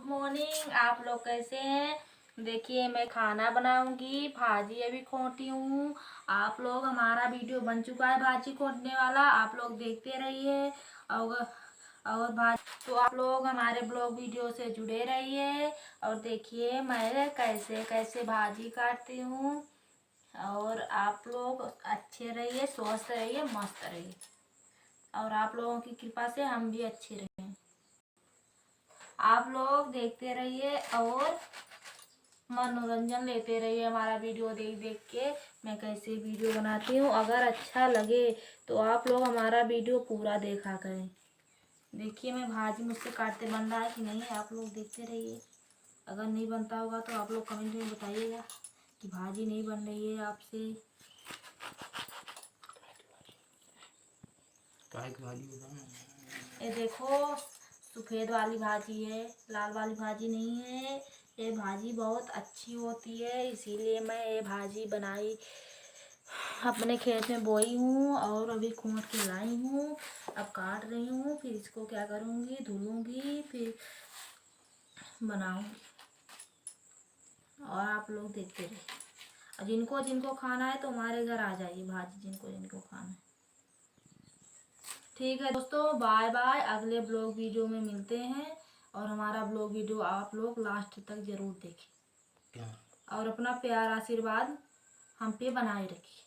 Morning. आप लोग कैसे हैं? देखिए मैं खाना बनाऊंगी, भाजी अभी खोटी हूँ। आप लोग, हमारा वीडियो बन चुका है भाजी खोटने वाला, आप लोग देखते रहिए। और भाजी तो आप लोग हमारे ब्लॉग वीडियो से जुड़े रहिए और देखिए मैं कैसे कैसे भाजी काटती हूँ। और आप लोग अच्छे रहिए, स्वस्थ रहिए, मस्त रहिए और आप लोगों की कृपा से हम भी अच्छे रहे। आप लोग देखते रहिए और मनोरंजन लेते रहिए हमारा वीडियो देख देख के मैं कैसे वीडियो बनाती हूँ। अगर अच्छा लगे तो आप लोग हमारा वीडियो पूरा देखा करें। देखिए मैं भाजी मुझसे काटते बन रहा है कि नहीं, आप लोग देखते रहिए। अगर नहीं बनता होगा तो आप लोग कमेंट में बताइएगा कि भाजी नहीं बन रही है आपसे। ये देखो सफ़ेद वाली भाजी है, लाल वाली भाजी नहीं है। ये भाजी बहुत अच्छी होती है, इसीलिए मैं ये भाजी बनाई, अपने खेत में बोई हूँ और अभी खोट के लाई हूँ। अब काट रही हूँ, फिर इसको क्या करूँगी, धुलूँगी, फिर बनाऊँगी और आप लोग देखते रहिए। और जिनको जिनको खाना है तो हमारे घर आ जाइए भाजी, जिनको जिनको खाना है। ठीक है दोस्तों, बाय बाय। अगले ब्लॉग वीडियो में मिलते हैं और हमारा ब्लॉग वीडियो आप लोग लास्ट तक जरूर देखें और अपना प्यार आशीर्वाद हम पे बनाए रखिए।